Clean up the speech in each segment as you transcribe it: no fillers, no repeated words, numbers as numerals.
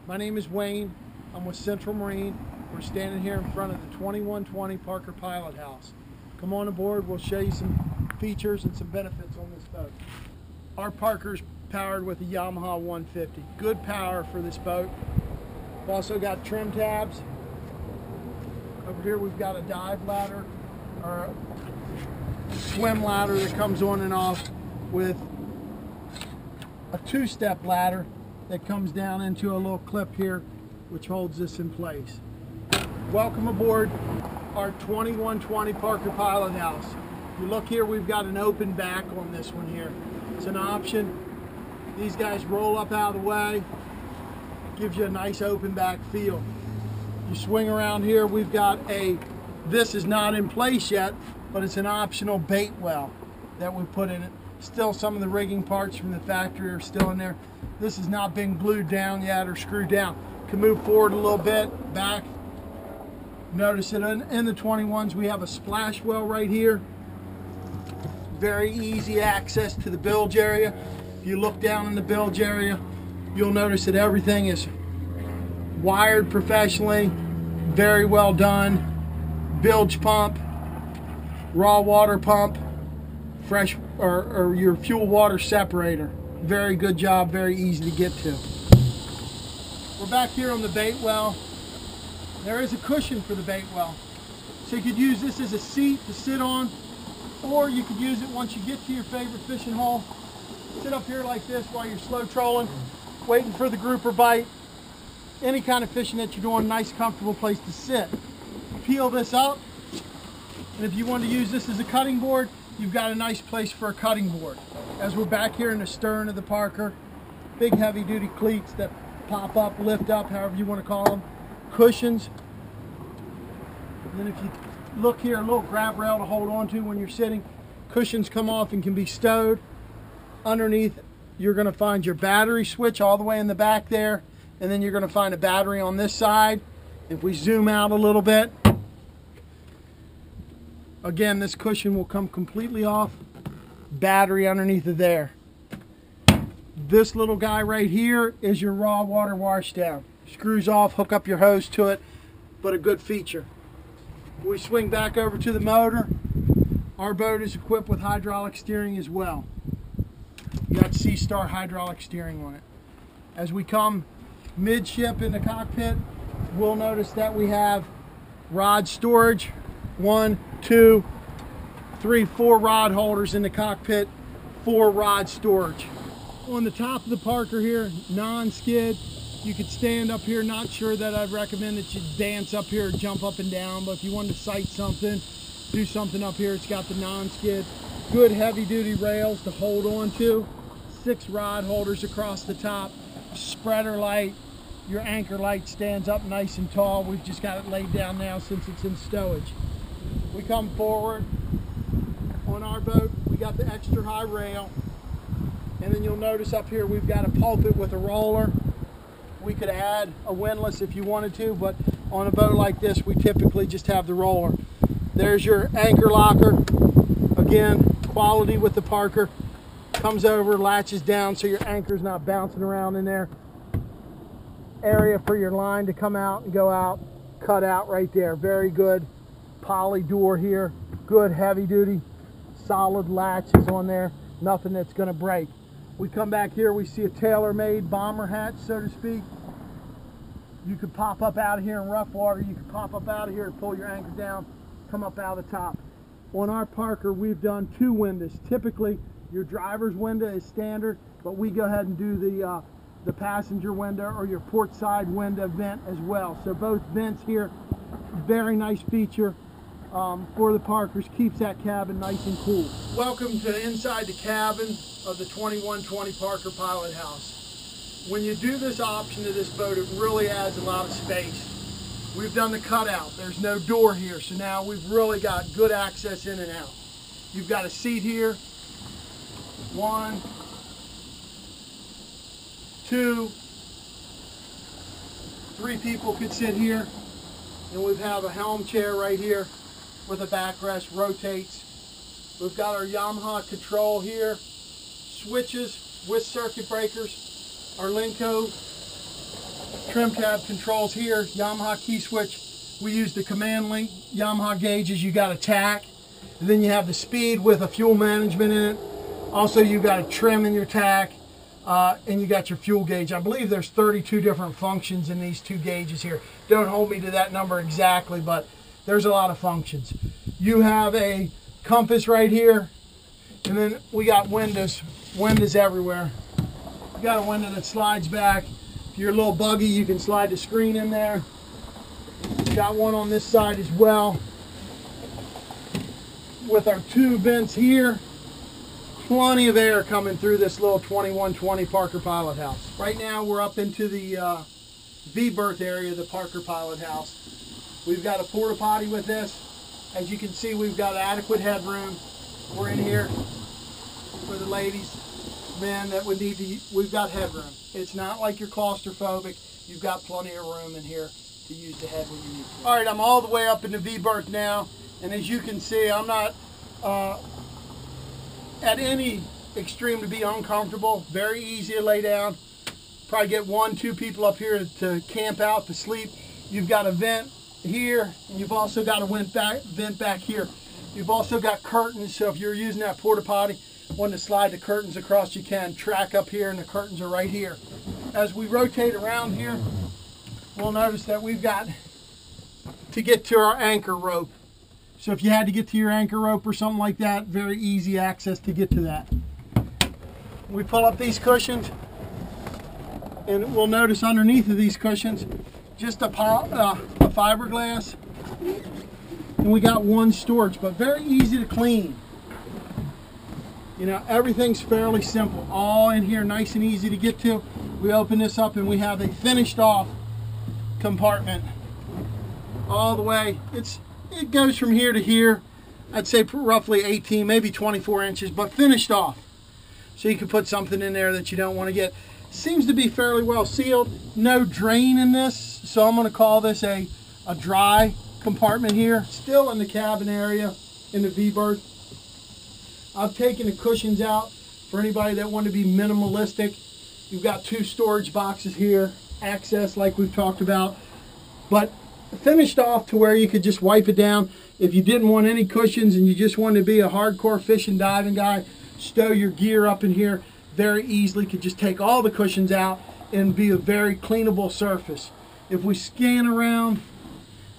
My name is Wayne. I'm with Central Marine. We're standing here in front of the 2120 Parker Pilot House. Come on aboard, we'll show you some features and some benefits on this boat. Our Parker's powered with a Yamaha 150. Good power for this boat. We've also got trim tabs. Over here we've got a dive ladder, or a swim ladder that comes on and off with a two-step ladder that comes down into a little clip here which holds this in place. Welcome aboard our 2120 Parker Pilot House. If you look here, we've got an open back on this one here. It's an option. These guys roll up out of the way. Gives you a nice open back feel. You swing around here, we've got this is not in place yet, but it's an optional bait well that we put in it. Still, some of the rigging parts from the factory are still in there. This has not been glued down yet or screwed down. Can move forward a little bit, back. Notice that in the 21s we have a splash well right here. Very easy access to the bilge area. If you look down in the bilge area, you'll notice that everything is wired professionally, very well done. Bilge pump, raw water pump, fresh or your fuel water separator. Very good job, very easy to get to. We're back here on the bait well. There is a cushion for the bait well. So you could use this as a seat to sit on, or you could use it once you get to your favorite fishing hole. Sit up here like this while you're slow trolling, waiting for the grouper bite. Any kind of fishing that you're doing, nice comfortable place to sit. Peel this up, and if you want to use this as a cutting board, you've got a nice place for a cutting board. As we're back here in the stern of the Parker, big heavy duty cleats that pop up, lift up, however you want to call them. Cushions. And then if you look here, a little grab rail to hold on to when you're sitting. Cushions come off and can be stowed. Underneath, you're going to find your battery switch all the way in the back there. And then you're going to find a battery on this side. If we zoom out a little bit, again, this cushion will come completely off. Battery underneath of there. This little guy right here is your raw water washdown. Screws off, hook up your hose to it, but a good feature. We swing back over to the motor. Our boat is equipped with hydraulic steering as well. You got Seastar hydraulic steering on it. As we come midship in the cockpit, we'll notice that we have rod storage. 1, 2, 3, 4 rod holders in the cockpit, 4 rod storage. On the top of the Parker here, non-skid. You could stand up here. Not sure that I'd recommend that you dance up here or jump up and down, but if you wanted to sight something, do something up here, it's got the non-skid. Good heavy duty rails to hold on to. 6 rod holders across the top. Spreader light. Your anchor light stands up nice and tall. We've just got it laid down now since it's in stowage. We come forward on our boat, we got the extra high rail, and then you'll notice up here we've got a pulpit with a roller. We could add a windlass if you wanted to, but on a boat like this we typically just have the roller. There's your anchor locker. Again, quality with the Parker. Comes over, latches down so your anchor's not bouncing around in there. Area for your line to come out and go out, cut out right there. Very good poly door here. Good heavy duty, solid latches on there. Nothing that's going to break. We come back here, we see a tailor-made bomber hatch, so to speak. You could pop up out of here in rough water. You could pop up out of here and pull your anchor down, come up out of the top. On our Parker, we've done 2 windows. Typically, your driver's window is standard, but we go ahead and do the passenger window or your port side window vent as well. So both vents here, very nice feature for the Parkers, keeps that cabin nice and cool. Welcome to inside the cabin of the 2120 Parker Pilot House. When you do this option to this boat, it really adds a lot of space. We've done the cutout. There's no door here, so now we've really got good access in and out. You've got a seat here. 1, 2, 3 people could sit here. And we have a helm chair right here with a backrest, rotates. We've got our Yamaha control here, switches with circuit breakers, our Lenco trim tab controls here, Yamaha key switch. We use the command link Yamaha gauges. You got a tack, and then you have the speed with a fuel management in it. Also, you got a trim in your tack, and you got your fuel gauge. I believe there's 32 different functions in these two gauges here. Don't hold me to that number exactly, but there's a lot of functions. You have a compass right here, and then we got windows. Windows everywhere. You got a window that slides back. If you're a little buggy, you can slide the screen in there. Got one on this side as well. With our two vents here, plenty of air coming through this little 2120 Parker Pilot House. Right now we're up into the V-berth area of the Parker Pilot House. We've got a porta potty with this. As you can see, we've got adequate headroom. We're in here for the ladies, men that would need to, we've got headroom. It's not like you're claustrophobic. You've got plenty of room in here to use the head when you need to. All right, I'm all the way up in the V-berth now, and as you can see, I'm not at any extreme to be uncomfortable. Very easy to lay down. Probably get 1-2 people up here to camp out, to sleep. You've got a vent here, and you've also got a vent back here. You've also got curtains, so if you're using that porta potty, want to slide the curtains across, you can. Track up here, and the curtains are right here. As we rotate around here, we'll notice that we've got to get to our anchor rope. So if you had to get to your anchor rope or something like that, very easy access to get to that. We pull up these cushions, and we'll notice underneath of these cushions, just a fiberglass, and we got one storage, but very easy to clean. You know, everything's fairly simple. All in here, nice and easy to get to. We open this up and we have a finished off compartment all the way. It goes from here to here. I'd say roughly 18, maybe 24 inches, but finished off. So you can put something in there that you don't want to get. Seems to be fairly well sealed. No drain in this, so I'm going to call this a dry compartment here. Still in the cabin area in the V-berth. I've taken the cushions out for anybody that want to be minimalistic. You've got 2 storage boxes here, access like we've talked about, but finished off to where you could just wipe it down. If you didn't want any cushions and you just wanted to be a hardcore fishing diving guy, stow your gear up in here very easily. Could just take all the cushions out and be a very cleanable surface. If we scan around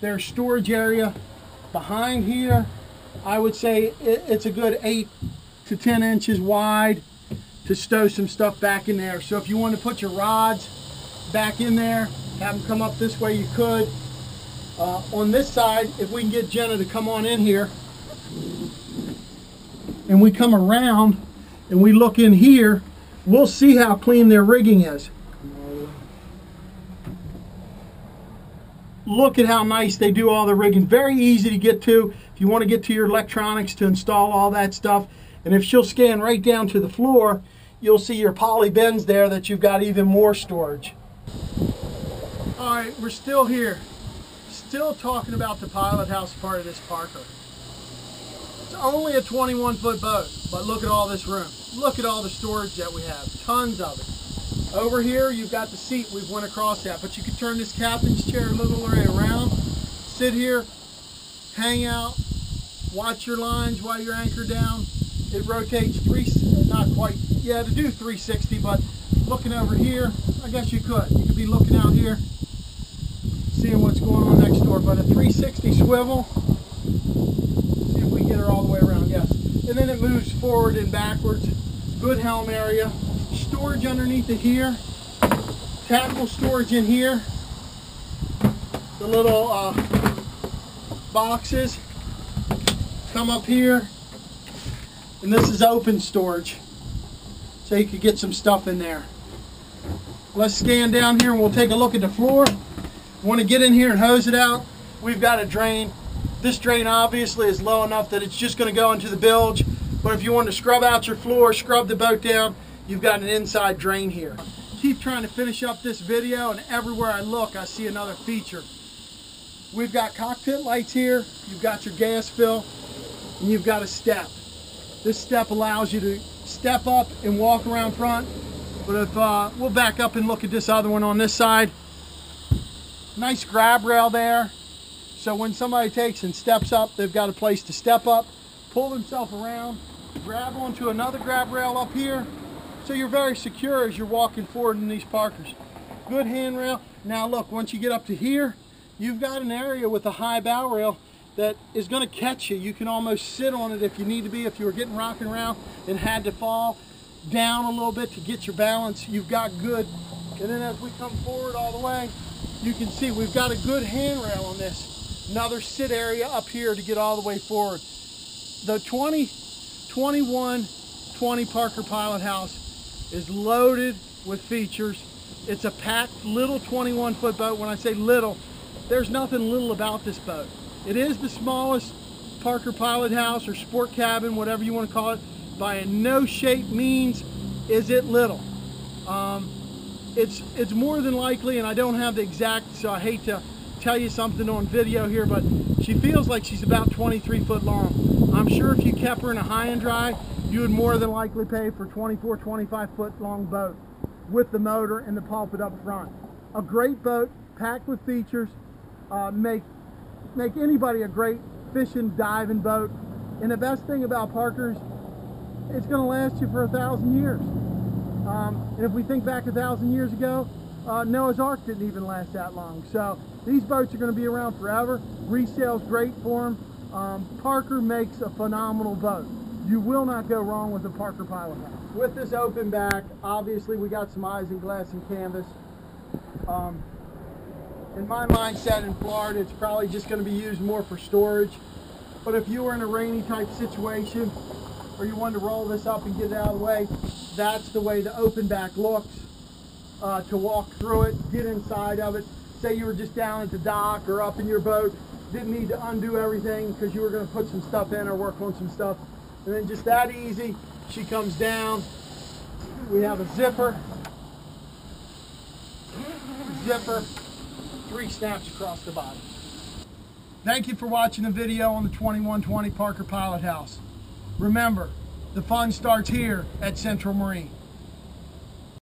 their storage area behind here, I would say it's a good 8 to 10 inches wide to stow some stuff back in there. So if you want to put your rods back in there, have them come up this way, you could. On this side, if we can get Jenna to come on in here, and we come around and we look in here, we'll see how clean their rigging is. Look at how nice they do all the rigging. Very easy to get to if you want to get to your electronics to install all that stuff. And if she'll scan right down to the floor, you'll see your poly bins there that you've got even more storage. All right, we're still here. Still talking about the Pilot House part of this Parker. It's only a 21-foot boat, but look at all this room. Look at all the storage that we have. Tons of it. Over here, you've got the seat. We've went across that, but you can turn this captain's chair a little way around, sit here, hang out, watch your lines while you're anchored down. It rotates not quite, yeah, to do 360, but looking over here, I guess you could. You could be looking out here, seeing what's going on next door, but a 360 swivel. See if we can get her all the way around, yes. And then it moves forward and backwards. Good helm area. Storage underneath it here, tackle storage in here, the little boxes come up here, and this is open storage, so you could get some stuff in there. Let's scan down here and we'll take a look at the floor. Want to get in here and hose it out, we've got a drain. This drain obviously is low enough that it's just going to go into the bilge, but if you want to scrub out your floor, scrub the boat down, you've got an inside drain here. Keep trying to finish up this video, and everywhere I look I see another feature. We've got cockpit lights here, you've got your gas fill, and you've got a step. This step allows you to step up and walk around front, but if we'll back up and look at this other one on this side. Nice grab rail there. So when somebody takes and steps up, they've got a place to step up, pull themselves around, grab onto another grab rail up here. So you're very secure as you're walking forward in these Parkers. Good handrail. Now look, once you get up to here, you've got an area with a high bow rail that is going to catch you. You can almost sit on it if you need to be. If you were getting rocking around and had to fall down a little bit to get your balance, you've got good. And then as we come forward all the way, you can see we've got a good handrail on this. Another sit area up here to get all the way forward. The 2120 Parker Pilot House is loaded with features. It's a packed little 21-foot boat. When I say little, there's nothing little about this boat. It is the smallest Parker Pilot House or sport cabin, whatever you want to call it. By no shape means is it little. It's more than likely, and I don't have the exact, so I hate to tell you something on video here, but she feels like she's about 23 foot long. I'm sure if you kept her in a high and dry, you would more than likely pay for 24, 25 foot long boat with the motor and the pulpit up front. A great boat, packed with features, make anybody a great fishing, diving boat. And the best thing about Parkers, it's going to last you for 1,000 years. And if we think back 1,000 years ago, Noah's Ark didn't even last that long. So these boats are going to be around forever. Resale's great for them. Parker makes a phenomenal boat. You will not go wrong with a Parker Pilot House. With this open back, obviously we got some isinglass and canvas. In my mindset in Florida, it's probably just going to be used more for storage. But if you were in a rainy type situation, or you wanted to roll this up and get it out of the way, that's the way the open back looks. To walk through it, get inside of it. Say you were just down at the dock or up in your boat, didn't need to undo everything because you were going to put some stuff in or work on some stuff. And then just that easy, she comes down. We have a zipper, 3 snaps across the bottom. Thank you for watching the video on the 2120 Parker Pilot House. Remember, the fun starts here at Central Marine.